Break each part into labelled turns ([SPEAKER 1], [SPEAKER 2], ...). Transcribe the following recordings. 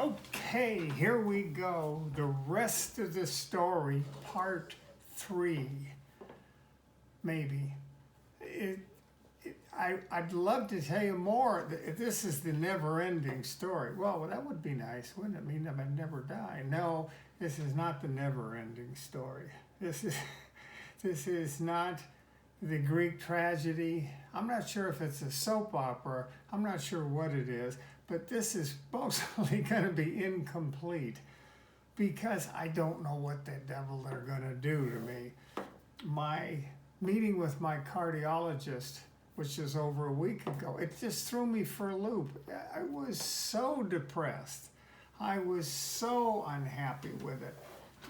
[SPEAKER 1] Okay, here we go. The rest of the story, part 3, maybe. I'd love to tell you more. This is the never-ending story. Well, that would be nice, wouldn't it? Mean I'd never die. No, this is not the never-ending story. This is not the Greek tragedy. I'm not sure if it's a soap opera. I'm not sure what it is, but this is mostly going to be incomplete because I don't know what the devil they're going to do to me. My meeting with my cardiologist, which is over a week ago, it just threw me for a loop. I was so depressed. I was so unhappy with it.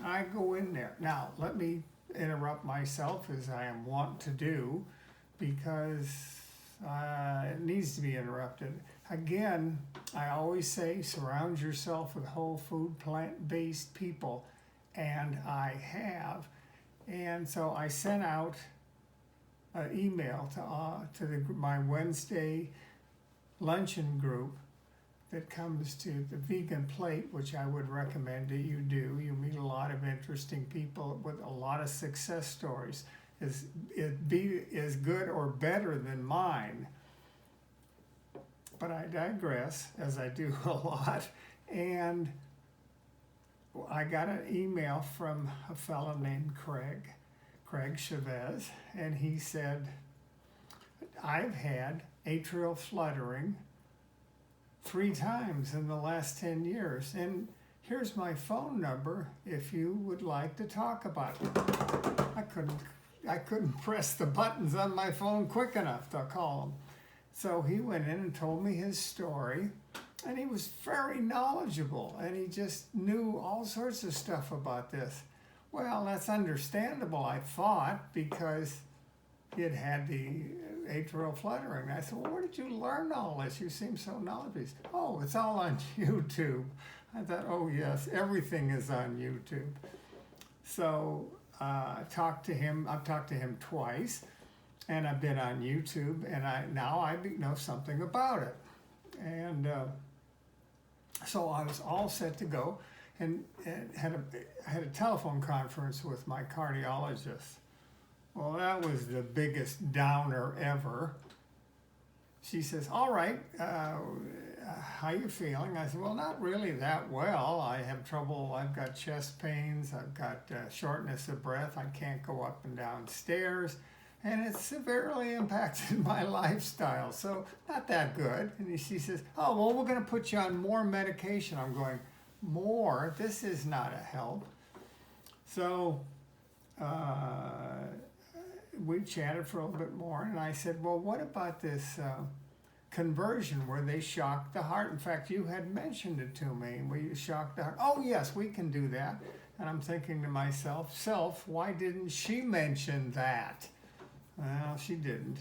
[SPEAKER 1] I go in there. Now, let me interrupt myself as I am wont to do because it needs to be interrupted. Again, I always say surround yourself with whole food, plant-based people, and I have. And so I sent out an email to my Wednesday luncheon group that comes to the Vegan Plate, which I would recommend that you do. You meet a lot of interesting people with a lot of success stories. Is good or better than mine. But I digress, as I do a lot. And I got an email from a fellow named Craig Chavez, and he said, I've had atrial fluttering 3 times in the last 10 years, and here's my phone number if you would like to talk about it. I couldn't press the buttons on my phone quick enough to call him. So he went in and told me his story, and he was very knowledgeable, and he just knew all sorts of stuff about this. Well, that's understandable, I thought, because he had had the atrial fluttering. I said, well, where did you learn all this? You seem so knowledgeable. Oh, it's all on YouTube. I thought, oh, yes, everything is on YouTube. So I talked to him. I've talked to him twice, and I've been on YouTube, and now I know something about it. And so I was all set to go, and had a telephone conference with my cardiologist. Well, that was the biggest downer ever. She says, all right, how you feeling? I said, well, not really that well. I have trouble. I've got chest pains. I've got shortness of breath. I can't go up and down stairs. And it's severely impacted my lifestyle. So not that good. And she says, oh, well, we're going to put you on more medication. I'm going, more? This is not a help. So we chatted for a little bit more, and I said, well, what about this conversion where they shock the heart? In fact, you had mentioned it to me, where you shock the heart. Oh, yes, we can do that. And I'm thinking to myself, why didn't she mention that? Well, she didn't.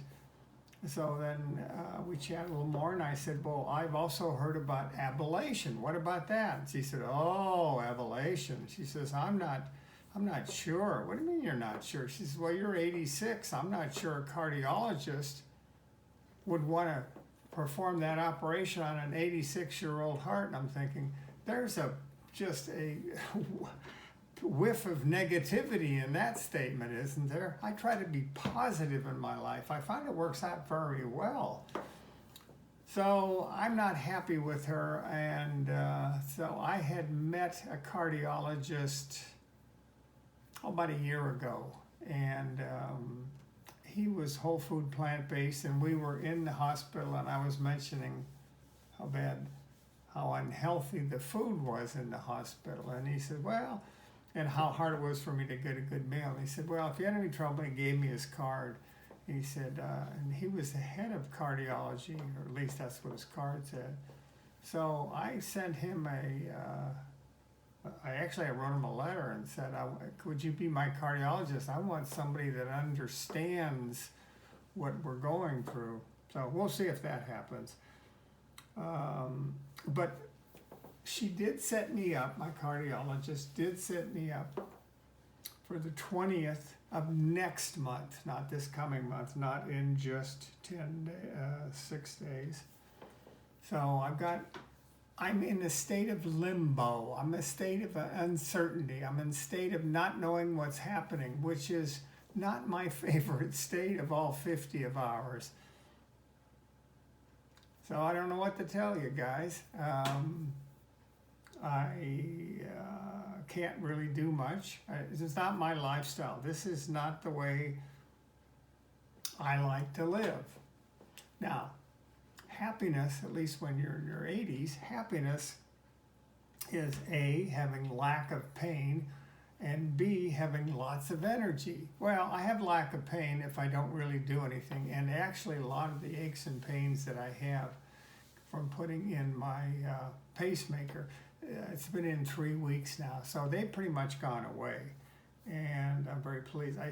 [SPEAKER 1] So then we chatted a little more, and I said, well, I've also heard about ablation. What about that? And she said, oh, ablation. She says, I'm not sure. What do you mean you're not sure? She says, well, you're 86. I'm not sure a cardiologist would want to perform that operation on an 86-year-old heart. And I'm thinking, there's just a whiff of negativity in that statement, isn't there? I try to be positive in my life. I find it works out very well. So I'm not happy with her, and so I had met a cardiologist about a year ago, and he was whole food plant-based, and we were in the hospital, and I was mentioning how unhealthy the food was in the hospital, and he said, well, and how hard it was for me to get a good meal. And he said, well, if you had any trouble, he gave me his card. He said, and he was the head of cardiology, or at least that's what his card said. So I sent him I wrote him a letter and said, could you be my cardiologist? I want somebody that understands what we're going through. So we'll see if that happens. But she did set me up, my cardiologist did set me up for the 20th of next month, not this coming month, not in just 6 days. So I've got I'm in a state of limbo. I'm in a state of uncertainty. I'm in a state of not knowing what's happening, which is not my favorite state of all 50 of ours. So I don't know what to tell you guys. I can't really do much. It's not my lifestyle. This is not the way I like to live. Now, happiness, at least when you're in your 80s, happiness is A, having lack of pain, and B, having lots of energy. Well, I have lack of pain if I don't really do anything, and actually a lot of the aches and pains that I have from putting in my pacemaker, it's been in 3 weeks now, so they've pretty much gone away, and I'm very pleased. I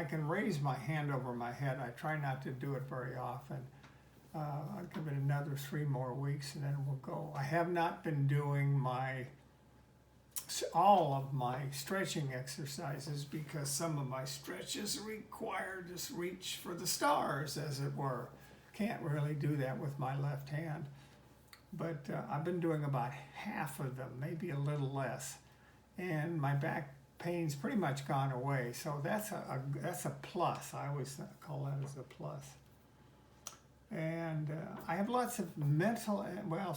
[SPEAKER 1] can raise my hand over my head. I try not to do it very often. I'll give it another 3 more weeks and then we'll go. I have not been doing all of my stretching exercises because some of my stretches require just reach for the stars, as it were. Can't really do that with my left hand. But I've been doing about half of them, maybe a little less. And my back pain's pretty much gone away. So that's a plus. I always call that as a plus. And I have lots of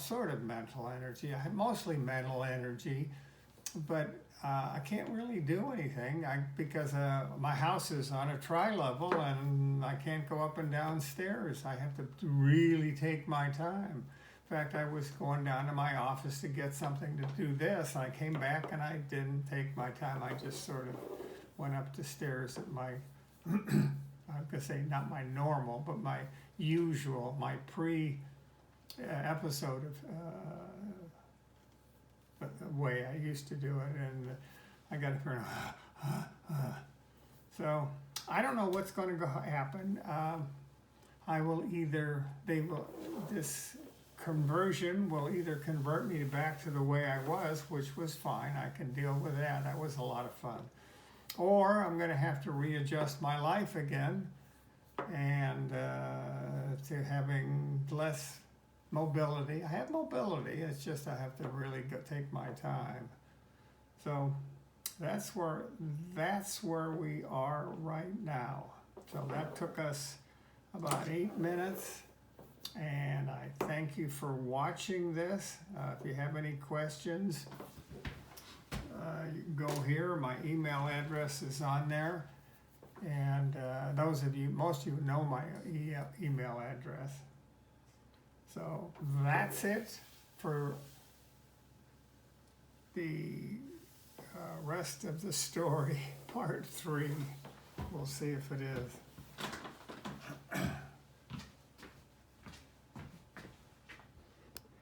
[SPEAKER 1] sort of mental energy. I have mostly mental energy, but I can't really do anything because my house is on a tri-level and I can't go up and down stairs. I have to really take my time. In fact, I was going down to my office to get something to do this. I came back and I didn't take my time. I just sort of went up the stairs at my, I'm going to say not my normal, but my usual, my pre-episode of the way I used to do it, and I got to so I don't know what's going to happen. This conversion will either convert me back to the way I was, which was fine. I can deal with that. That was a lot of fun. Or I'm going to have to readjust my life again and to having less mobility. I have mobility, it's just I have to really take my time. So that's where we are right now. So that took us about 8 minutes, and I thank you for watching this. If you have any questions, you can go here. My email address is on there. And most of you know my email address. So that's it for the rest of the story, part 3. We'll see if it is.